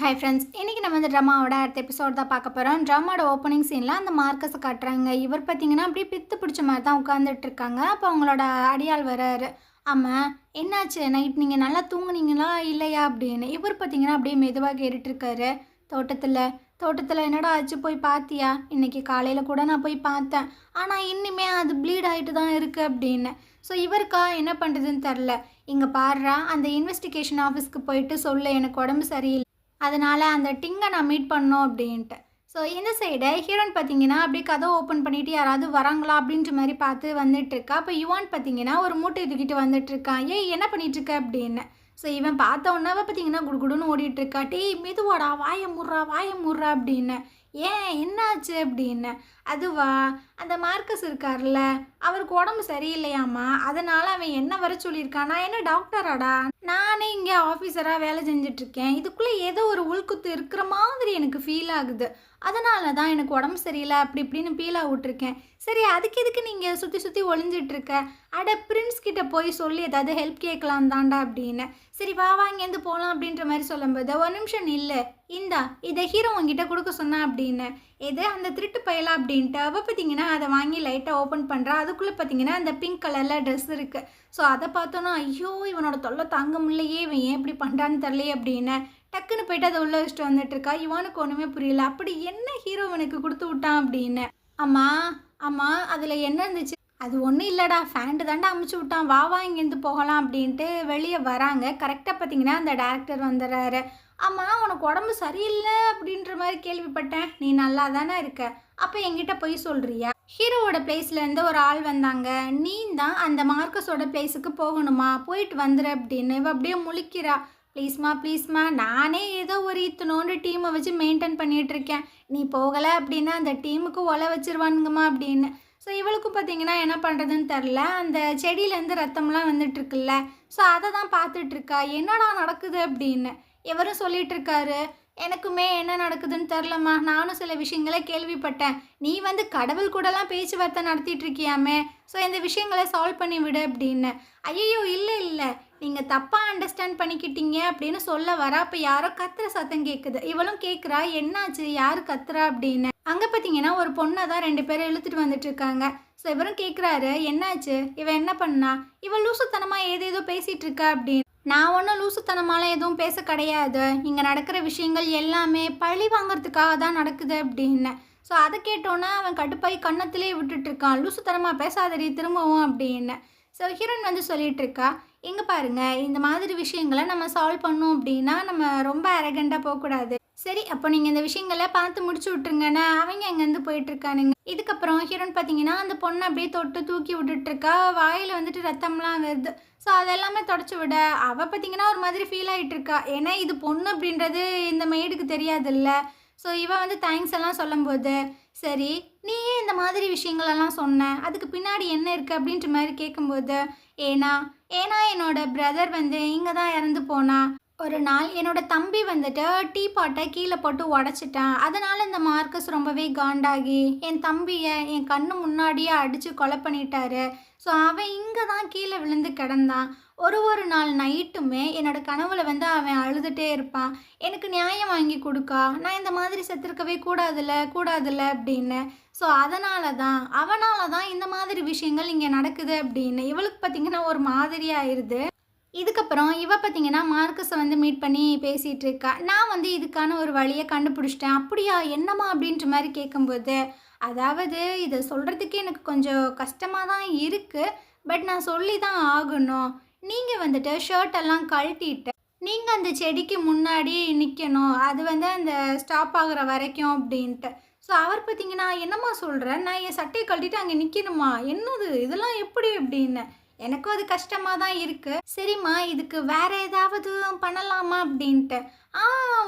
Hi friends, இன்றைக்கி நம்ம இந்த ட்ராமாவோட அடுத்த எபிசோட் தான் பார்க்க போகிறோம். ட்ராமாவோட ஓப்பனிங் சீனில் அந்த மார்க்கஸை காட்டுறாங்க. இவர் பார்த்தீங்கன்னா அப்படியே பித்து பிடிச்ச மாதிரி தான் உட்காந்துட்டு இருக்காங்க. அப்போ அவங்களோட அடியாள் வராரு. ஆமாம், என்னாச்சு, நைட் நீங்கள் நல்லா தூங்குனீங்களா இல்லையா அப்படின்னு. இவர் பார்த்தீங்கன்னா அப்படியே மெதுவாக கேட்டுட்ருக்காரு. தோட்டத்தில் என்னடா ஆச்சு, போய் பார்த்தியா? இன்றைக்கி காலையில் கூட நான் போய் பார்த்தேன், ஆனால் இன்னுமே அது ப்ளீட் ஆகிட்டு தான் இருக்குது அப்படின்னு. ஸோ இவருக்கா என்ன பண்ணுறதுன்னு தெரில. இங்கே பாடுறா, அந்த இன்வெஸ்டிகேஷன் ஆஃபீஸ்க்கு போயிட்டு சொல்லு, எனக்கு உடம்பு சரியில்லை, அதனால் அந்த டிங்கை நான் மீட் பண்ணோம் அப்படின்ட்டு. ஸோ இந்த சைடு ஹீரோன் பார்த்தீங்கன்னா அப்படியே கதவை ஓப்பன் பண்ணிவிட்டு யாராவது வராங்களா அப்படின்ற மாதிரி பார்த்து வந்துட்டுருக்கா. அப்போ யுவான் பார்த்தீங்கன்னா ஒரு மூட்டை தூக்கிட்டு வந்துட்டுருக்கான். ஏய், என்ன பண்ணிகிட்ருக்க அப்படின்னு. ஸோ இவன் பார்த்த உடனே பார்த்தீங்கன்னா குடுகுடுன்னு ஓடிட்டுருக்கா. டீ மெதுவாடா, வாய முட்றா அப்படின்னு. ஏன், என்னாச்சு அப்படின்னு. அதுவா, அந்த மார்க்கஸ் இருக்கார்ல, அவருக்கு உடம்பு சரியில்லையாம்மா, அதனால் அவன் என்ன வர சொல்லியிருக்கான். நான் என்ன டாக்டராடா, நானே இங்கே ஆஃபீஸராக வேலை செஞ்சிட்ருக்கேன். இதுக்குள்ளே ஏதோ ஒரு உள்குத்து இருக்கிற மாதிரி எனக்கு ஃபீல் ஆகுது. அதனால தான் எனக்கு உடம்பு சரியில்லை அப்படி இப்படின்னு ஃபீலாக விட்ருக்கேன். சரி, அதுக்கு எதுக்கு நீங்கள் சுற்றி சுற்றி அட, பிரின்ஸ் கிட்ட போய் சொல்லி ஏதாவது ஹெல்ப் கேட்கலாம் தாண்டா அப்படின்னு. சரி வா இங்கேருந்து போகலாம் அப்படின்ற மாதிரி சொல்லும்போது, ஒரு நிமிஷம் இல்லை, இந்தா இதை ஹீரோ உங்ககிட்ட கொடுக்க சொன்னா அப்படின்னு. எது, அந்த திருட்டு பயலா அப்படின்ட்டு. அவள் பார்த்தீங்கன்னா அதை வாங்கி லைட்டாக ஓப்பன் பண்ணுறா. அதுக்குள்ளே பார்த்தீங்கன்னா அந்த பிங்க் கலரில் ட்ரெஸ் இருக்குது. ஸோ அதை பார்த்தோன்னா, ஐயோ இவனோட தொல்லை தாங்க முடியலையே, இவன் ஏன் இப்படி பண்ணுறான்னு தெரியலையே அப்படின்னு டக்குன்னு போயிட்டு அதை உள்ள வச்சுட்டு வந்துட்டுருக்கா. இவனுக்கு ஒன்றுமே புரியல. அப்படி என்ன ஹீரோ இவனுக்கு கொடுத்து விட்டான் அப்படின்னு. ஆமாம் அதில் என்ன இருந்துச்சு? அது ஒன்றும் இல்லைடா, ஃபேண்ட்டு தாண்டா அமுச்சு விட்டான், வா இங்கேருந்து போகலாம் அப்படின்ட்டு வெளியே வராங்க. கரெக்டாக பார்த்தீங்கன்னா அந்த டேரக்டர் வந்துடுறாரு. ஆமாம், உனக்கு உடம்பு சரியில்லை அப்படின்ற மாதிரி கேள்விப்பட்டேன், நீ நல்லா தானே இருக்க, அப்போ என்கிட்ட போய் சொல்கிறியா? ஹீரோவோட பிளேஸ்லேருந்து ஒரு ஆள் வந்தாங்க, நீ தான் அந்த மார்க்கஸோட பிளேஸுக்கு போகணுமா, போயிட்டு வந்துடு அப்படின்னு. இவ அப்படியே முழிக்கிறா. ப்ளீஸ்மா, நானே ஏதோ ஒரு இத்தனோண்டு டீமை வச்சு மெயின்டைன் பண்ணிகிட்ருக்கேன், நீ போகலை அப்படின்னா அந்த டீமுக்கு ஒலை வச்சிருவானுங்கம்மா அப்படின்னு. ஸோ இவளுக்கும் பார்த்தீங்கன்னா என்ன பண்ணுறதுன்னு தெரில. அந்த செடியிலேருந்து ரத்தம்லாம் வந்துட்டுருக்குல்ல, ஸோ அதை தான் பார்த்துட்ருக்கா. என்னடா நடக்குது அப்படின்னு. இவரும் சொல்லிகிட்ருக்காரு, எனக்குமே என்ன நடக்குதுன்னு தெரிலம்மா, நானும் சில விஷயங்களை கேள்விப்பட்டேன், நீ வந்து கடவுள் கூடலாம் பேச்சுவார்த்தை நடத்திட்டு இருக்கியாமே, ஸோ இந்த விஷயங்களை சால்வ் பண்ணி விடு அப்படின்னு. ஐயோ இல்லை, நீங்கள் தப்பாக அண்டர்ஸ்டாண்ட் பண்ணிக்கிட்டீங்க அப்படின்னு சொல்ல வர. அப்போ யாரோ கத்துற சத்தம் கேட்குது. இவளும் கேட்குறா, என்னாச்சு, யார் கத்துறா அப்படின்னு. அங்கே பார்த்தீங்கன்னா ஒரு பொண்ணை தான் 2 பேரும் இழுத்துட்டு வந்துட்டு இருக்காங்க. ஸோ இவரும் கேட்குறாரு, என்னாச்சு, இவன் என்ன பண்ணா, இவன் லூசுத்தனமாக ஏதேதோ பேசிகிட்டு இருக்கா அப்படின்னு. நான் ஒன்றும் லூசுத்தனமாலாம் எதுவும் பேச கிடையாது, இங்கே நடக்கிற விஷயங்கள் எல்லாமே பழி வாங்கிறதுக்காக தான் நடக்குது அப்படின்னு. ஸோ அதை கேட்டோன்னா அவன் கடுப்பாய் கன்னத்திலே விட்டுட்டுருக்கான், லூசுத்தனமாக பேசாதடி திரும்பவும் அப்படின்னு. ஸோ ஹீரோயின் வந்து சொல்லிகிட்ருக்கா, இங்கே பாருங்கள், இந்த மாதிரி விஷயங்களை நம்ம சால்வ் பண்ணோம் அப்படின்னா நம்ம ரொம்ப அரகண்டாக போகக்கூடாது. சரி, அப்போ நீங்கள் இந்த விஷயங்களை பார்த்து முடிச்சு விட்ருங்கண்ணா. அவங்க அங்கேருந்து போயிட்டுருக்கானுங்க. இதுக்கப்புறம் ஹீரோயின் பார்த்தீங்கன்னா அந்த பொண்ணை அப்படியே தொட்டு தூக்கி விட்டுட்ருக்கா. வாயில் வந்துட்டு ரத்தம்லாம் வருது. ஸோ அதெல்லாமே தொடச்சி விட அவள் பார்த்தீங்கன்னா ஒரு மாதிரி ஃபீல் ஆகிட்டுருக்கா. ஏன்னா இது பொண்ணு அப்படின்றது இந்த மெய்டுக்கு தெரியாதுல்ல. ஸோ இவன் வந்து தேங்க்ஸ் எல்லாம் சொல்லும்போது, சரி நீ ஏன் இந்த மாதிரி விஷயங்களெல்லாம் சொன்ன, அதுக்கு பின்னாடி என்ன இருக்குது அப்படின்ற மாதிரி கேட்கும்போது, ஏன்னா என்னோட பிரதர் வந்து இங்கே தான் இறந்து போனா. ஒரு நாள் என்னோட தம்பி வந்துட்டு டீ பாட்டை கீழே போட்டு உடச்சிட்டான். அதனால் இந்த மார்க்கஸ் ரொம்பவே காண்டாகி என் தம்பியை என் கண்ணு முன்னாடியே அடித்து கொலை பண்ணிட்டாரு. ஸோ அவன் இங்கே தான் கீழே விழுந்து கிடந்தான். ஒரு நாள் நைட்டுமே என்னோட கனவுல வந்து அவன் அழுதுகிட்டே இருப்பான், எனக்கு நியாயம் வாங்கி கொடுக்கா, நான் இந்த மாதிரி செத்துருக்கவே கூடாதுல்ல அப்படின்னு. ஸோ அவனால தான் இந்த மாதிரி விஷயங்கள் இங்கே நடக்குது அப்படின்னு. இவளுக்கு பார்த்திங்கன்னா ஒரு மாதிரி ஆயிடுது. இதுக்கப்புறம் இவ பார்த்தீங்கன்னா மார்க்கஸை வந்து மீட் பண்ணி பேசிகிட்டு இருக்கா. நான் வந்து இதுக்கான ஒரு வழியை கண்டுபிடிச்சிட்டேன். அப்படியா, என்னம்மா அப்படின்ற மாதிரி கேட்கும்போது, அதாவது இதை சொல்கிறதுக்கே எனக்கு கொஞ்சம் கஷ்டமாக தான் இருக்குது, பட் நான் சொல்லி தான் ஆகணும். நீங்கள் வந்துட்டு ஷர்ட்டெல்லாம் கழட்டிட்டு நீங்கள் அந்த செடிக்கு முன்னாடி நிற்கணும், அது வந்து அந்த ஸ்டாப் ஆகுற வரைக்கும் அப்படின்ட்டு. ஸோ அவர் பார்த்தீங்கன்னா, என்னம்மா சொல்கிறேன், நான் என் சட்டையை கழட்டிட்டு அங்கே நிற்கணுமா, என்னது இதெல்லாம் எப்படி அப்படின்னு. எனக்கும் அது கஷ்டமாக தான் இருக்குது. சரிம்மா, இதுக்கு வேறு ஏதாவது பண்ணலாமா அப்படின்ட்டு.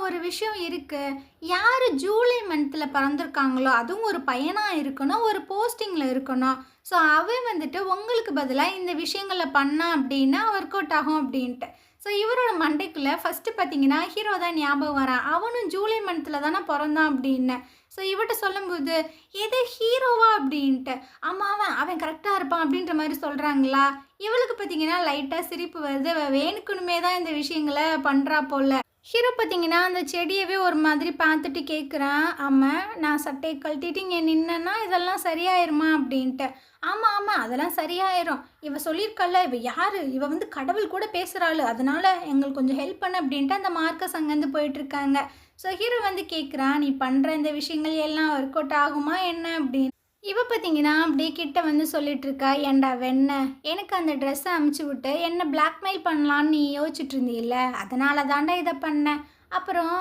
ஒரு விஷயம் இருக்குது, யார் ஜூலை மந்தில் பிறந்திருக்காங்களோ அதுவும் ஒரு பையனாக இருக்கணும், ஒரு போஸ்டிங்கில் இருக்கணும். ஸோ அவன் வந்துட்டு உங்களுக்கு பதிலாக இந்த விஷயங்களை பண்ணா அப்படின்னா ஒர்க் அவுட் ஆகும் அப்படின்ட்டு. ஸோ இவரோட மண்டைக்குள்ளே ஃபஸ்ட்டு பார்த்தீங்கன்னா ஹீரோ தான் ஞாபகம் வரான். அவனும் ஜூலை மந்தில் தானே பிறந்தான் அப்படின்னு. ஸோ இவட்ட சொல்லும்போது, எது ஹீரோவா அப்படின்ட்டு. ஆமாம், அவன் கரெக்டாக இருப்பான் அப்படின்ற மாதிரி சொல்கிறாங்களா. இவளுக்கு பார்த்தீங்கன்னா லைட்டாக சிரிப்பு வருது. வேணுக்குனுமே தான் இந்த விஷயங்களை பண்ணுறா போல். ஹீரோ பார்த்தீங்கன்னா, அந்த செடியவே ஒரு மாதிரி பார்த்துட்டு கேட்குறான். "ஆமா, நான் சட்டைய கழட்டிட்டு இங்க நின்னேன்னா, இதெல்லாம் சரியாயிருமா?" அப்படின்ட்டு. "ஆமா, ஆமா. அதெல்லாம் சரியாயிரும். இவ சொல்லியிருக்கால்ல, இவ யாரு? இவ வந்து கடவுள் கூட பேசுறாளு. அதனால எங்களுக்கு கொஞ்சம் ஹெல்ப் பண்ணு" அப்படின்ட்டு அந்த மார்க்கஸ் அங்கேருந்து போயிட்டுருக்காங்க. ஸோ ஹீரோ வந்து கேட்குறான், "நீ பண்ற இந்த விஷயங்கள் எல்லாம் ஒர்க் அவுட் ஆகுமா என்ன?" அப்படின்னு. இவ பார்த்தீங்கன்னா, அப்படியே கிட்ட வந்து சொல்லிட்டுருக்கா, "ஏன்டா வெண்ண, எனக்கு அந்த ட்ரெஸ்ஸ அமுச்சு விட்டு என்ன பிளாக்மெயில் பண்ணலான்னு நீ யோசிச்சுட்டு இருந்தீல்ல, அதனால தான்டா இத பண்ணேன். அப்புறம்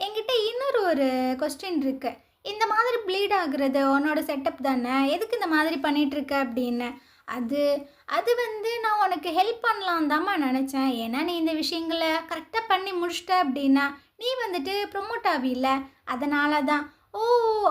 என்கிட்ட இன்னொரு ஒரு கொஸ்டின் இருக்கு. இந்த மாதிரி ப்ளீட் ஆகுறது உன்னோட செட்டப் தானே? எதுக்கு இந்த மாதிரி பண்ணிட்டுருக்க?" அப்படின்னு. அது அது வந்து நான் உனக்கு ஹெல்ப் பண்ணலான்னு தாம்மா நெனச்சேன். ஏன்னா, நீ இந்த விஷயங்கள கரெக்ட்டா பண்ணி முடிச்சிட்ட அப்படின்னா, நீ வந்துட்டு ப்ரொமோட் ஆவீல்ல, அதனால தான். "ஓ!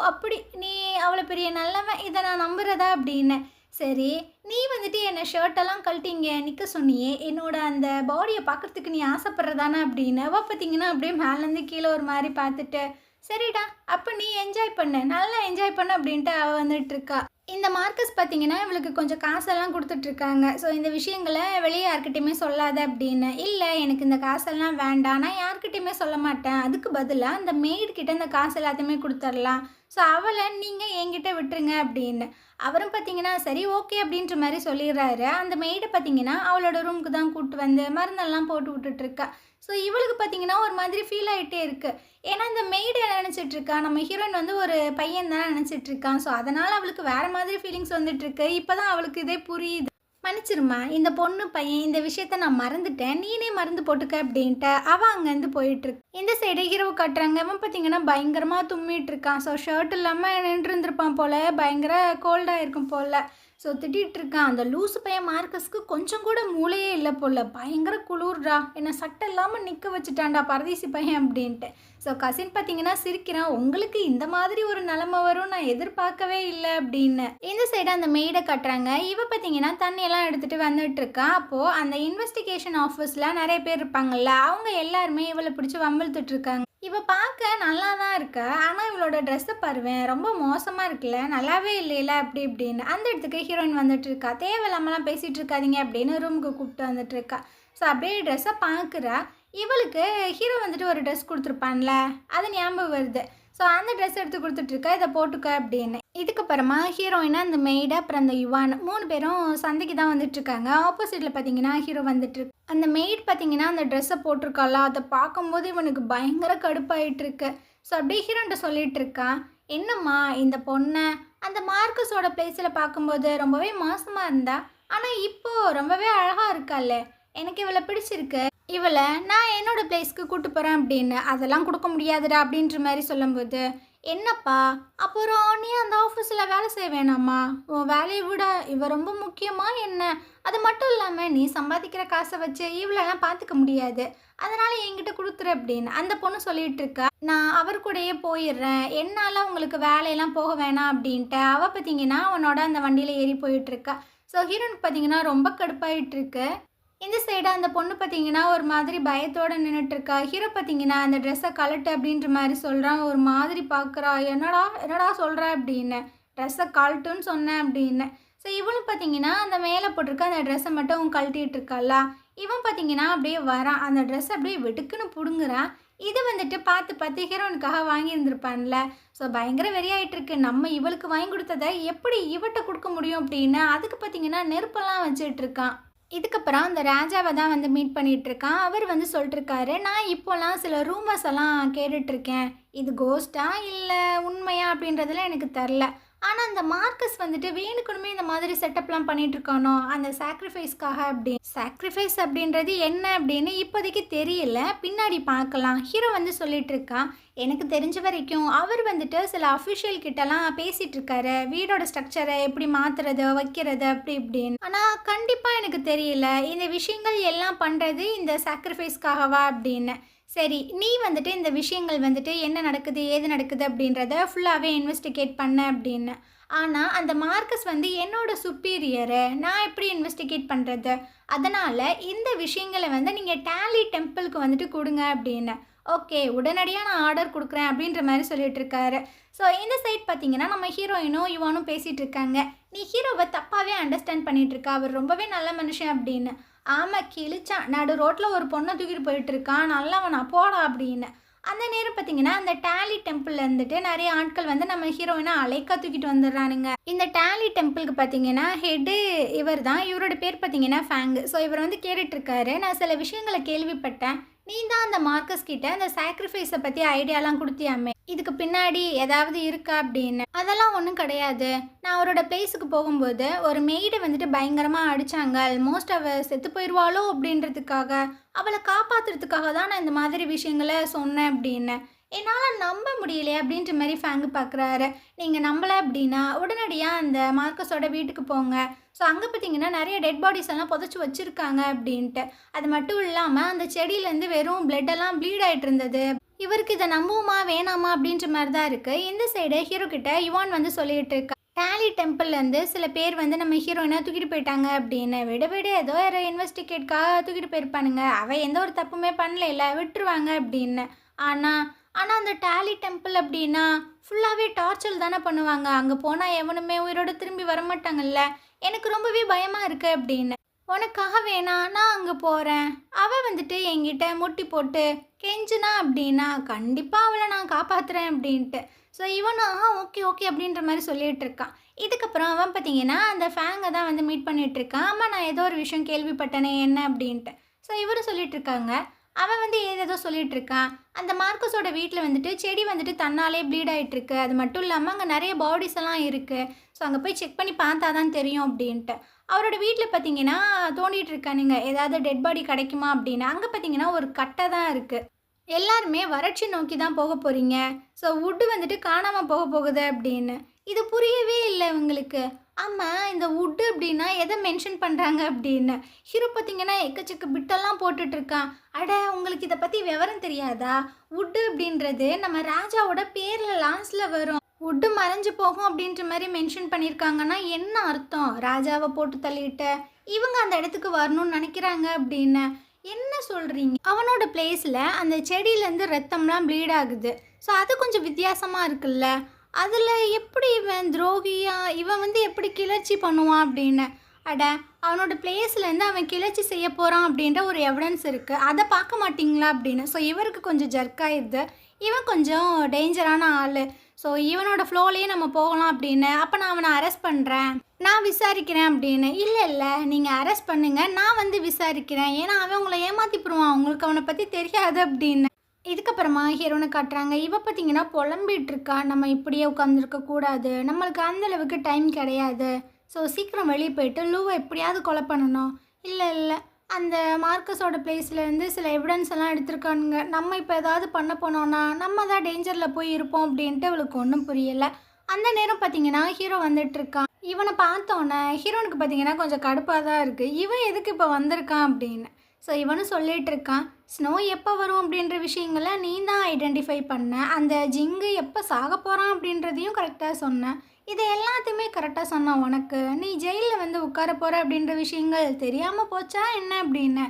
அப்படி நீ அவ்வளோ பெரிய நல்லவன், இதை நான் நம்புறதா?" அப்படின்னு. சரி, நீ வந்துட்டு என்னை ஷர்ட்டெல்லாம் கழட்டி இங்கே நிற்க சொன்னியே, என்னோட அந்த பாடியை பார்க்குறதுக்கு நீ ஆசைப்படுறதானே அப்படின்னு. அவ பார்த்தீங்கன்னா அப்படியே மேலேருந்து கீழே ஒரு மாதிரி பார்த்துட்டு, சரிடா, அப்போ நீ என்ஜாய் பண்ணு, நல்லா என்ஜாய் பண்ணு அப்படின்ட்டு அவள் வந்துட்டுருக்கா. இந்த மார்க்கஸ் பார்த்தீங்கன்னா, இவளுக்கு கொஞ்சம் காசெல்லாம் குடுத்துட்ருக்காங்க. ஸோ இந்த விஷயங்கள வெளிய யார்கிட்டயுமே சொல்லாத அப்படின்னு. இல்ல எனக்கு இந்த காசெல்லாம் வேண்டாம். நான் யார்கிட்டயுமே சொல்ல மாட்டேன். அதுக்கு பதிலா அந்த மெய்ட் கிட்ட இந்த காசு எல்லாத்தையுமே குடுத்துர்லாம். ஸோ அவள நீங்க என்கிட்ட விட்டுருங்க அப்படின்னு. அவரும் பார்த்தீங்கன்னா, சரி ஓகே அப்படின்ற மாரி சொல்லிர்றாரு. அந்த மெய்ட பார்த்தீங்கன்னா, அவளோட ரூமுக்கு தான் கூட்டு வந்து மருந்தெல்லாம் போட்டு விட்டுட்ருக்கா. ஸோ இவளுக்கு பார்த்தீங்கன்னா, ஒரு மாதிரி ஃபீல் ஆயிட்டே இருக்கு. ஏன்னா இந்த மெய்டு என்ன நினச்சிட்ருக்கா, நம்ம ஹீரோயின் வந்து ஒரு பையன் தான் நினச்சிட்ருக்கான். ஸோ அதனால் அவளுக்கு வேறு மாதிரி ஃபீலிங்ஸ் வந்துட்டுருக்கு. இப்போ தான் அவளுக்கு இதே புரியுது. "மன்னிச்சிரும்மா, இந்த பொண்ணு பையன் இந்த விஷயத்த நான் மறந்துட்டேன். நீனே மருந்து போட்டுக்க" அப்படின்ட்டு அவள் அங்கேருந்து போயிட்டுருக்கு. இந்த சைடு ஹீரோவை காட்டுறாங்க. அவன் பார்த்தீங்கன்னா பயங்கரமாக தும்மிட்டுருக்கான். ஸோ ஷர்ட் இல்லாமல் நின்றுருந்துருப்பான் போல். பயங்கர கோல்டாக இருக்கும் போல். ஸோ திட்டிகிட்ருக்கான். அந்த லூசு பையன் மார்க்கஸ்க்கு கொஞ்சம் கூட மூளையே இல்லை போல். பயங்கர குளிர்டா, என்னை சட்டை இல்லாமல் நிற்க வச்சுட்டான்டா பரதேசி பையன் அப்படின்ட்டு. ஸோ கசின் பார்த்தீங்கன்னா சிரிக்கிறான். "உங்களுக்கு இந்த மாதிரி ஒரு நிலமை வரும் நான் எதிர்பார்க்கவே இல்லை" அப்படின்னு. இந்த சைடு அந்த மெய்டை கட்டுறாங்க. இவ பார்த்தீங்கன்னா தண்ணியெல்லாம் எடுத்துகிட்டு வந்துட்டுருக்கா. அப்போது அந்த இன்வெஸ்டிகேஷன் ஆஃபீஸில் நிறைய பேர் இருப்பாங்கள்ல, அவங்க எல்லாருமே இவளை பிடிச்சி வம்பிழுத்துட்ருக்காங்க. இவ பார்க்க நல்லா தான் இருக்கா, ஆனால் இவளோட ட்ரெஸ்ஸை பாருவேன் ரொம்ப மோசமாக இருக்குல்ல, நல்லாவே இல்லைல்ல அப்படி இப்படின்னு. அந்த இடத்துக்கு ஹீரோயின் வந்துட்டு இருக்கா. தேவையில்லாமலாம் பேசிகிட்டு இருக்காதீங்க அப்படின்னு ரூமுக்கு கூப்பிட்டு வந்துட்டு இருக்கா. ஸோ அப்படியே ட்ரெஸ்ஸை பார்க்குறா. இவளுக்கு ஹீரோ வந்துட்டு ஒரு ட்ரெஸ் கொடுத்துருப்பான்ல, அது ஞாபகம் வருது. ஸோ அந்த ட்ரெஸ் எடுத்து கொடுத்துட்ருக்கா, இதை போட்டுக்க அப்படின்னு. இதுக்கப்புறமா ஹீரோயினா அந்த மெய்டு அப்புறம் அந்த யுவான் 3 பேரும் சந்தைக்கு தான் வந்துட்டுருக்காங்க. ஆப்போசிட்டில் பார்த்தீங்கன்னா ஹீரோ வந்துட்டுருக்கு. அந்த மெய்ட் பார்த்தீங்கன்னா அந்த ட்ரெஸ்ஸை போட்டிருக்காளா, அதை பார்க்கும்போது இவனுக்கு பயங்கர கடுப்பாயிட்டுருக்கு. ஸோ அப்படியே ஹீரோன்ட்ட சொல்லிட்டு இருக்கா, "என்னம்மா இந்த பொண்ணை அந்த மார்க்கஸோட பிளேஸில் பார்க்கும்போது ரொம்பவே மோசமாக இருந்தா, ஆனால் இப்போது ரொம்பவே அழகாக இருக்கால்ல, எனக்கு இவளை பிடிச்சிருக்கு. இவளை நான் என்னோட பிளேஸ்க்கு கூட்டு போகிறேன்" அப்படின்னு. "அதெல்லாம் கொடுக்க முடியாதுடா" அப்படின்ற மாதிரி சொல்லும்போது, "என்னப்பா, அப்புறம் நீ அந்த ஆஃபீஸில் வேலை செய்ய வேணாமா? உன் வேலையை விட இவ ரொம்ப முக்கியமா என்ன? அது மட்டும் இல்லாமல் நீ சம்பாதிக்கிற காசை வச்சு இவளெல்லாம் பார்த்துக்க முடியாது. அதனால் என்கிட்ட கொடுத்துரு" அப்படின்னு. அந்த பொண்ணு சொல்லிட்டு இருக்கா, "நான் அவர் கூடயே போயிடுறேன், என்னால் உங்களுக்கு வேலையெல்லாம் போக வேணாம்" அப்படின்ட்டு. அவள் பார்த்தீங்கன்னா அவனோட அந்த வண்டியில் ஏறி போயிட்டுருக்கா. ஸோ ஹீரோனுக்கு பார்த்தீங்கன்னா ரொம்ப கடுப்பாயிட்டுருக்கு. இந்த சைடு அந்த பொண்ணு பார்த்தீங்கன்னா ஒரு மாதிரி பயத்தோடு நின்றுட்டுருக்கா. ஹீரோ பார்த்தீங்கன்னா அந்த ட்ரெஸ்ஸை கழட்டு அப்படின்ற மாதிரி சொல்கிறான். ஒரு மாதிரி பார்க்குறா. "என்னடா என்னடா சொல்கிற?" அப்படின்னு. "ட்ரெஸ்ஸை கழட்டுன்னு சொன்னேன்" அப்படின்னு. ஸோ இவனும் பார்த்தீங்கன்னா அந்த மேலே போட்டிருக்க அந்த ட்ரெஸ்ஸை மட்டும் கழட்டிகிட்டு இருக்காளா. இவன் பார்த்தீங்கன்னா அப்படியே வரான். அந்த ட்ரெஸ் அப்படியே வெடுக்குன்னு பிடுங்குறான். இது வந்துட்டு பார்த்து பார்த்து ஹீரோனுக்காக வாங்கியிருந்திருப்பான்ல. ஸோ பயங்கர வெறியாயிட்டிருக்கு. நம்ம இவளுக்கு வாங்கி கொடுத்ததை எப்படி இவட்ட கொடுக்க முடியும் அப்படின்னு. அதுக்கு பார்த்தீங்கன்னா நெருப்பெல்லாம் வச்சுட்ருக்கான். இதுக்கப்புறம் அந்த ராஜாவை தான் வந்து மீட் பண்ணிகிட்ருக்கான். அவர் வந்து சொல்லிட்டுருக்காரு, "நான் இப்போலாம் சில ரூமர்ஸ் எல்லாம் கேட்டுட்ருக்கேன். இது கோஸ்ட்டா இல்லை உண்மையா அப்படின்றதெல்லாம் எனக்கு தெரில. ஆனால் அந்த மார்க்கஸ் வந்துட்டு வேணுக்குனுமே இந்த மாதிரி செட்டப்லாம் பண்ணிகிட்ருக்கானோ அந்த சாக்ரிஃபைஸ்க்காக" அப்படி. சாக்ரிஃபைஸ் அப்படின்றது என்ன அப்படின்னு இப்போதைக்கு தெரியல, பின்னாடி பார்க்கலாம். ஹீரோ வந்து சொல்லிகிட்ருக்கான், "எனக்கு தெரிஞ்ச வரைக்கும் அவர் வந்துட்டு சில அஃபிஷியல் கிட்டலாம் பேசிகிட்டு இருக்காரு. வீடோட ஸ்ட்ரக்சரை எப்படி மாற்றுறது வைக்கிறது அப்படி இப்படின்னு. ஆனால் கண்டிப்பாக எனக்கு தெரியல இந்த விஷயங்கள் எல்லாம் பண்ணுறது இந்த சாக்ரிஃபைஸ்க்காகவா அப்படின்னு. சரி, நீ வந்துட்டு இந்த விஷயங்கள் வந்துட்டு என்ன நடக்குது ஏது நடக்குது அப்படின்றத ஃபுல்லாகவே இன்வெஸ்டிகேட் பண்ண" அப்படின்னு. ஆனால் அந்த மார்க்கஸ் வந்து என்னோட சுப்பீரியரு, நான் எப்படி இன்வெஸ்டிகேட் பண்ணுறது, அதனால் இந்த விஷயங்களை வந்து நீங்கள் டேலி டெம்பிளுக்கு வந்துட்டு கொடுங்க அப்படின்னு. "ஓகே, உடனடியாக நான் ஆர்டர் கொடுக்குறேன்" அப்படின்ற மாதிரி சொல்லிட்டு இருக்காரு. ஸோ இந்த சைட் பார்த்தீங்கன்னா நம்ம ஹீரோயினும் யுவானும் பேசிகிட்டு இருக்காங்க. "நீ ஹீரோவை தப்பாகவே அண்டர்ஸ்டாண்ட் பண்ணிகிட்டு இருக்க, அவர் ரொம்பவே நல்ல மனுஷன்" அப்படின்னு. ஆமாம் கிழிச்சான், நடு ரோட்டில் ஒரு பொண்ணை தூக்கிட்டு போயிட்டு இருக்கான், நல்லவனா போடா அப்படின்னு. அந்த நேரம் பார்த்தீங்கன்னா அந்த டேலி டெம்பிள் இருந்துட்டு நிறைய ஆட்கள் வந்து நம்ம ஹீரோயினை அலைக்கா தூக்கிட்டு வந்துடுறானுங்க. இந்த டேலி டெம்பிளுக்கு பார்த்தீங்கன்னா ஹெட்டு இவர் தான், இவரோட பேர் பார்த்தீங்கன்னா ஃபேங்கு. ஸோ இவர் வந்து கேட்டுட்டு இருக்காரு, நான் சில விஷயங்களை கேள்விப்பட்டேன், நீ தான் அந்த மார்க்கஸ் கிட்ட அந்த சாக்ரிஃபைஸை பற்றி ஐடியாலாம் கொடுத்தியாமே, இதுக்கு பின்னாடி ஏதாவது இருக்கா அப்படின்னு. அதெல்லாம் ஒன்றும் கிடையாது, நான் அவரோட பிளேஸுக்கு போகும்போது ஒரு மெய்டை வந்துட்டு பயங்கரமாக அடித்தாங்க, ஆல்மோஸ்ட் அவள் செத்து போயிடுவாளோ அப்படின்றதுக்காக, அவளை காப்பாற்றுறதுக்காக தான் நான் இந்த மாதிரி விஷயங்களை சொன்னேன் அப்படின்னு. என்னால் நம்ப முடியலையே அப்படின்ற மாதிரி ஃபேங்கு பார்க்குறாரு. நீங்கள் நம்பலை அப்படின்னா உடனடியாக அந்த மார்க்கஸோட வீட்டுக்கு போங்க. ஸோ அங்கே பார்த்தீங்கன்னா நிறைய டெட் பாடிஸ் எல்லாம் புதைச்சி வச்சுருக்காங்க அப்படின்ட்டு. அது மட்டும் இல்லாமல் அந்த செடியிலேருந்து வெறும் பிளட்டெல்லாம் ப்ளீட் ஆகிட்டு இருந்தது. இவருக்கு இதை நம்புமா வேணாமா அப்படின்ற மாதிரி தான் இருக்குது. இந்த சைடு ஹீரோ கிட்ட யுவான் வந்து சொல்லிட்டு இருக்கா, டேலி டெம்பிள்லேருந்து சில பேர் வந்து நம்ம ஹீரோயினை தூக்கிட்டு போயிட்டாங்க அப்படின்னு. விட ஏதோ ஒரு இன்வெஸ்டிகேட்காக தூக்கிட்டு போயிருப்பானுங்க, அவள் எந்த ஒரு தப்புமே பண்ணல, விட்டுருவாங்க அப்படின்னு. ஆனால் அந்த டேலி டெம்பிள் அப்படின்னா ஃபுல்லாகவே டார்ச்சர் தானே பண்ணுவாங்க, அங்கே போனால் எவனுமே உயிரோடு திரும்பி வரமாட்டாங்கல்ல, எனக்கு ரொம்பவே பயமாக இருக்குது அப்படின்னு. உனக்காக வேணா நான் அங்கே போகிறேன், அவள் வந்துட்டு என்கிட்ட முட்டி போட்டு கெஞ்சுனா அப்படின்னா கண்டிப்பாக அவளை நான் காப்பாற்றுறேன் அப்படின்ட்டு. ஸோ இவனும் ஓகே ஓகே அப்படின்ற மாதிரி சொல்லிகிட்டு இருக்கான். இதுக்கப்புறம் அவன் பார்த்தீங்கன்னா அந்த ஃபேங்கை தான் வந்து மீட் பண்ணிகிட்ருக்கான். ஆமாம் நான் ஏதோ ஒரு விஷயம் கேள்விப்பட்டனே என்ன அப்படின்ட்டு. ஸோ இவரும் சொல்லிகிட்டு இருக்காங்க, அவன் வந்து ஏதேதோ சொல்லிகிட்டு இருக்கான். அந்த மார்க்கஸோட வீட்டில் வந்துட்டு செடி வந்துட்டு தன்னாலே ப்ளீட் ஆகிட்டுருக்கு, அது மட்டும் இல்லாமல் அங்கே நிறைய பாடிஸ் எல்லாம் இருக்குது, ஸோ அங்கே போய் செக் பண்ணி பார்த்தா தான் தெரியும் அப்படின்ட்டு. அவரோட வீட்டில் பார்த்தீங்கன்னா தோண்டிகிட்டு இருக்கானுங்க, ஏதாவது டெட் பாடி கிடைக்குமா அப்படின்னு. அங்கே பார்த்தீங்கன்னா ஒரு கட்டை தான் இருக்குது, எல்லாருமே வறட்சி நோக்கி தான் போக போகிறீங்க, ஸோ வுட்டு வந்துட்டு காணாமல் போக போகுது அப்படின்னு. இது புரியவே இல்லை இவங்களுக்கு. ஆமாம் இந்த வுட்டு அப்படின்னா எதை மென்ஷன் பண்ணுறாங்க அப்படின்னு. ஹீரோ பார்த்தீங்கன்னா எக்கச்சக்க பிட்டெல்லாம் போட்டுட்ருக்கான். அட உங்களுக்கு இதை பற்றி விவரம் தெரியாதா, வுட்டு அப்படின்றது நம்ம ராஜாவோட பேரில் லாஸ்ட்டில் வரும், வுட்டு மறைஞ்சு போகும் அப்படின்ற மாதிரி மென்ஷன் பண்ணியிருக்காங்கன்னா என்ன அர்த்தம், ராஜாவை போட்டு தள்ளிட்டு இவங்க அந்த இடத்துக்கு வரணும்னு நினைக்கிறாங்க அப்படின்னு. என்ன சொல்கிறீங்க, அவனோட பிளேஸில் அந்த செடியிலேருந்து ரத்தம்லாம் ப்ளீட் ஆகுது, ஸோ அது கொஞ்சம் வித்தியாசமாக இருக்குல்ல, அதில் எப்படி இவன் துரோகியா, இவன் வந்து எப்படி கிளர்ச்சி பண்ணுவான் அப்படின்னு. அட அவனோட பிளேஸ்லேருந்து அவன் கிளர்ச்சி செய்ய போகிறான் அப்படின்ற ஒரு எவிடன்ஸ் இருக்குது, அதை பார்க்க மாட்டிங்களா அப்படின்னு. ஸோ இவருக்கு கொஞ்சம் ஜர்க்காயிடுது, இவன் கொஞ்சம் டேஞ்சரான ஆள், ஸோ இவனோட ஃப்ளோலேயே நம்ம போகலாம் அப்படின்னு. அப்போ நான் அவனை அரெஸ்ட் பண்ணுறேன், நான் விசாரிக்கிறேன் அப்படின்னு. இல்லை நீங்கள் அரெஸ்ட் பண்ணுங்கள், நான் வந்து விசாரிக்கிறேன், ஏன்னா அவன் உங்களை ஏமாற்றிப்படுவான், உங்களுக்கு அவனை பற்றி தெரியாது அப்படின்னு. இதுக்கப்புறமா ஹீரோனை காட்டுறாங்க. இவ பார்த்தீங்கன்னா புலம்பிகிட்டு இருக்கா, நம்ம இப்படியே உட்காந்துருக்க கூடாது, நம்மளுக்கு அந்தளவுக்கு டைம் கிடையாது, ஸோ சீக்கிரம் வெளியே போயிட்டு லூவை எப்படியாவது கொலை பண்ணணும். இல்லை அந்த மார்க்கஸோட பிளேஸ்லேருந்து சில எவிடன்ஸ் எல்லாம் எடுத்திருக்கானுங்க, நம்ம இப்போ ஏதாவது பண்ண போனோன்னா நம்ம தான் டேஞ்சரில் போய் இருப்போம் அப்படின்ட்டு அவளுக்கு ஒன்றும் புரியலை. அந்த நேரம் பார்த்தீங்கன்னா ஹீரோ வந்துட்டுருக்கான். இவனை பார்த்தோன்னே ஹீரோனுக்கு பார்த்தீங்கன்னா கொஞ்சம் கடுப்பாக தான் இருக்குது, இவன் எதுக்கு இப்போ வந்திருக்கான் அப்படின்னு. ஸோ இவனும் சொல்லிகிட்டு இருக்கான், ஸ்னோ எப்போ வரும் அப்படின்ற விஷயங்களை நீ தான் ஐடென்டிஃபை பண்ண, அந்த ஜிங்கு எப்போ சாக போகிறான் அப்படின்றதையும் கரெக்டாக சொன்னேன், இது எல்லாத்தையுமே கரெக்டாக சொன்னான் உனக்கு, நீ ஜெயிலில் வந்து உட்கார போகிற அப்படின்ற விஷயங்கள் தெரியாமல் போச்சா என்ன அப்படின்னு.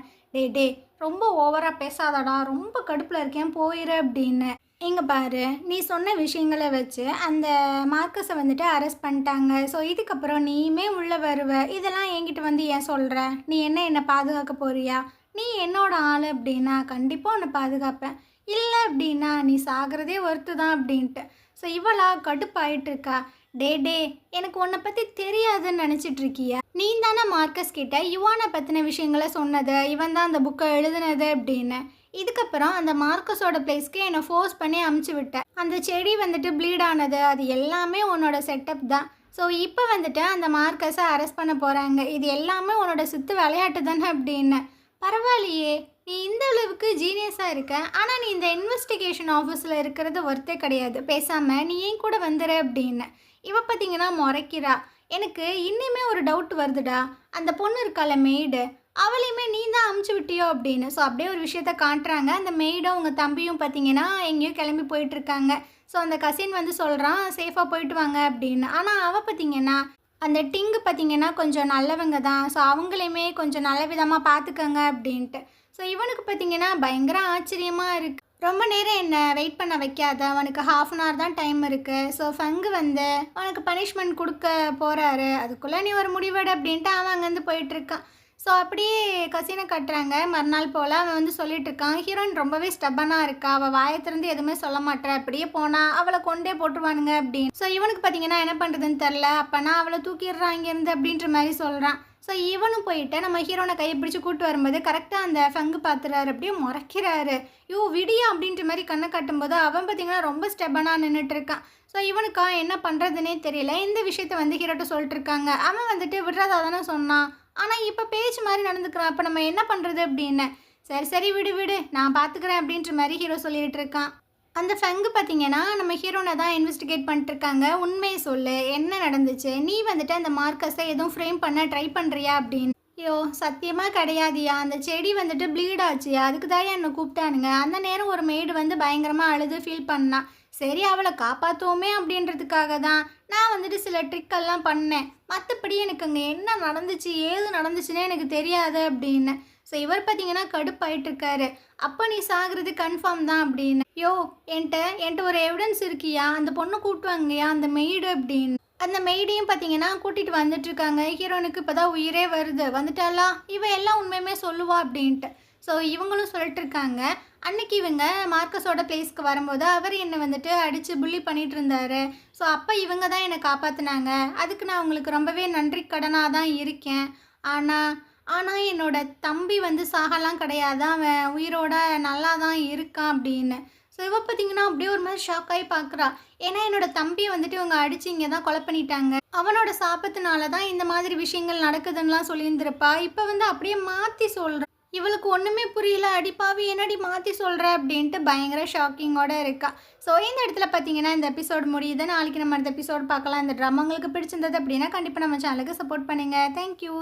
டே ரொம்ப ஓவராக பேசாதடா, ரொம்ப கடுப்பில் இருக்கேன் போயிரு அப்படின்னு. இங்கே பாரு, நீ சொன்ன விஷயங்களை வச்சு அந்த மார்க்கஸை வந்துட்டு அரெஸ்ட் பண்ணிட்டாங்க, ஸோ இதுக்கப்புறம் நீயுமே உள்ளே வருவ, இதெல்லாம் என்கிட்ட வந்து ஏன் சொல்கிற, நீ என்னை பாதுகாக்க போறியா, நீ என்னோட ஆள் அப்படின்னா கண்டிப்பாக உன்னை பாதுகாப்பேன், இல்லை அப்படின்னா நீ சாகிறதே ஒருத்து தான் அப்படின்ட்டு. ஸோ இவளா கடுப்பாயிட்டுருக்கா. டே எனக்கு உன்னை பற்றி தெரியாதுன்னு நினச்சிட்ருக்கியா, நீ தானே மார்க்கஸ் கிட்ட யுவானை பற்றின விஷயங்களை சொன்னது, இவன் தான் அந்த புக்கை எழுதுனது அப்படின்னு. இதுக்கப்புறம் அந்த மார்க்கஸோட பிளேஸ்க்கு என்னை ஃபோர்ஸ் பண்ணி அமுச்சு விட்டேன், அந்த செடி வந்துட்டு ப்ளீட் ஆனது அது எல்லாமே உன்னோட செட்டப் தான். ஸோ இப்போ வந்துட்டு அந்த மார்க்கஸை அரெஸ்ட் பண்ண போகிறாங்க, இது எல்லாமே உன்னோட சித்து விளையாட்டு தானே அப்படின்னு. பரவாயில்லையே, நீ இந்த அளவுக்கு ஜீனியஸாக இருக்க, ஆனால் நீ இந்த இன்வெஸ்டிகேஷன் ஆஃபீஸில் இருக்கிறது ஒர்த்தே கிடையாது, பேசாமல் நீ ஏன் கூட வந்துடு அப்படின்னு. இவ பார்த்தீங்கன்னா முறைக்கிறா. எனக்கு இன்னுமே ஒரு டவுட் வருதுடா, அந்த பொண்ணு இருக்கால மெய்டு, அவளையுமே நீ தான் அமுச்சு விட்டியோ அப்படின்னு. ஸோ அப்படியே ஒரு விஷயத்த காட்டுறாங்க, அந்த மெய்டும் அவங்க தம்பியும் பார்த்தீங்கன்னா எங்கேயோ கிளம்பி போயிட்டுருக்காங்க. ஸோ அந்த கசின் வந்து சொல்கிறான் சேஃபாக போயிட்டு வாங்க அப்படின்னு. ஆனால் அவள் பார்த்தீங்கன்னா அந்த டிங்கு பார்த்தீங்கன்னா கொஞ்சம் நல்லவங்க தான், ஸோ அவங்களையுமே கொஞ்சம் நல்ல விதமாக பார்த்துக்கங்க அப்படின்ட்டு. ஸோ இவனுக்கு பார்த்தீங்கன்னா பயங்கர ஆச்சரியமாக இருக்குது, ரொம்ப நேரம் என்ன வெயிட் பண்ண வைக்காத, அவனுக்கு ½ தான் டைம் இருக்குது, ஸோ ஃபங்கு வந்து அவனுக்கு பனிஷ்மெண்ட் கொடுக்க போகிறாரு, அதுக்குள்ளே நீ ஒரு முடிவெடு அப்படின்ட்டு அவன் அங்கேருந்து போயிட்டுருக்கான். ஸோ அப்படியே கசினை கட்டுறாங்க. மறுநாள் போல் அவன் வந்து சொல்லிட்டு இருக்கான், ஹீரோயின் ரொம்பவே ஸ்டப்பனாக இருக்கா, அவள் வாயை திறந்து எதுவுமே சொல்ல மாட்டா, அப்படியே போனால் அவளை கொண்டே போட்டுருவானுங்க அப்படின்னு. ஸோ இவனுக்கு பார்த்தீங்கன்னா என்ன பண்ணுறதுன்னு தெரில. அப்போனா அவளை தூக்கிடுறான் இங்கேருந்து அப்படின்ற மாதிரி சொல்கிறான். ஸோ இவனும் போயிட்டு நம்ம ஹீரோனை கையை பிடிச்சி கூட்டு வரும்போது கரெக்டாக அந்த ஃபங்கு பார்த்துறாரு, அப்படியே முறைக்கிறாரு. யோ விடியா அப்படின்ற மாதிரி கண்ணை காட்டும்போது அவன் பார்த்தீங்கன்னா ரொம்ப ஸ்டெப்பனாக நின்றுட்டு இருக்கான். ஸோ இவனுக்கா என்ன பண்ணுறதுனே தெரியல. இந்த விஷயத்த வந்து ஹீரோட்ட சொல்லிட்டு இருக்காங்க. அவன் வந்துட்டு விடுறதா தானே சொன்னான், ஆனால் இப்போ பேச்சு மாதிரி நடந்துக்கிறான், அப்போ நம்ம என்ன பண்ணுறது அப்படின்னு. சரி சரி விடு விடு நான் பார்த்துக்கிறேன் அப்படின்ற மாதிரி ஹீரோ சொல்லிகிட்டு இருக்கான். அந்த ஃபங்கு பார்த்தீங்கன்னா நம்ம ஹீரோனை தான் இன்வெஸ்டிகேட் பண்ணிட்டுருக்காங்க. உண்மையை சொல்லு, என்ன நடந்துச்சு, நீ வந்துட்டு அந்த மார்க்கஸை எதுவும் ஃப்ரேம் பண்ண ட்ரை பண்ணுறியா அப்படின்னு. ஐயோ சத்தியமாக கிடையாதியா, அந்த செடி வந்துட்டு ப்ளீட் ஆச்சுயா, அதுக்கு தான் என்னை கூப்பிட்டானுங்க. அந்த நேரம் ஒரு மெய்டு வந்து பயங்கரமாக அழுது ஃபீல் பண்ணா. சரி அவளை காப்பாற்றுவோமே அப்படின்றதுக்காக தான் நான் வந்துட்டு சில ட்ரிக்கெல்லாம் பண்ணேன். மற்றபடி எனக்கு அங்கே என்ன நடந்துச்சு ஏது நடந்துச்சுன்னே எனக்கு தெரியாது அப்படின்னு. ஸோ இவர் பார்த்தீங்கன்னா கடுப்பாயிட்டிருக்காரு. அப்போ நீ சாகிறது கன்ஃபார்ம் தான் அப்படின்னு. யோ என்கிட்ட ஒரு எவிடன்ஸ் இருக்கியா, அந்த பொண்ணு கூப்பிட்டுவாங்கயா அந்த மெய்டு அப்படின்னு. அந்த மெய்டையும் பார்த்தீங்கன்னா கூட்டிகிட்டு வந்துட்டுருக்காங்க. ஹீரோனுக்கு இப்போ தான் உயிரே வருது, வந்துட்டாலா இவ எல்லாம் உண்மையுமே சொல்லுவா அப்படின்ட்டு. ஸோ இவங்களும் சொல்லிட்டு இருக்காங்க. அன்னைக்கு இவங்க மார்க்கஸோட பிளேஸ்க்கு வரும்போது அவர் என்னை வந்துட்டு அடித்து புள்ளி பண்ணிகிட்டு இருந்தார். ஸோ அப்போ இவங்க தான் என்னை காப்பாற்றினாங்க. அதுக்கு நான் உங்களுக்கு ரொம்பவே நன்றி கடனாக தான் இருக்கேன். ஆனால் என்னோட தம்பி வந்து சாகலாம் கிடையாது, அவன் உயிரோட நல்லா தான் இருக்கான் அப்படின்னு. ஸோ இவ பார்த்தீங்கன்னா அப்படியே ஒரு மாதிரி ஷாக் ஆகி பார்க்குறா. ஏன்னா என்னோட தம்பியை வந்துட்டு இவங்க அடித்து இங்கே தான் கொலை பண்ணிட்டாங்க, அவனோட சாபத்தினால தான் இந்த மாதிரி விஷயங்கள் நடக்குதுன்னெலாம் சொல்லியிருந்திருப்பா. இப்போ வந்து அப்படியே மாற்றி சொல்கிறா. இவளுக்கு ஒன்றுமே புரியல, அடிப்பாவி என்னடி மாற்றி சொல்கிற அப்படின்ட்டு பயங்கர ஷாக்கிங்கோடு இருக்கா. ஸோ இந்த இடத்துல பார்த்தீங்கன்னா இந்த எபிசோடு முடியுது. நாளைக்கு நம்ம அடுத்த எபிசோடு பார்க்கலாம். இந்த ட்ராமா உங்களுக்கு பிடிச்சிருந்தது அப்படின்னா கண்டிப்பாக நம்ம சேனலுக்கு சப்போர்ட் பண்ணுங்கள். தேங்க்யூ.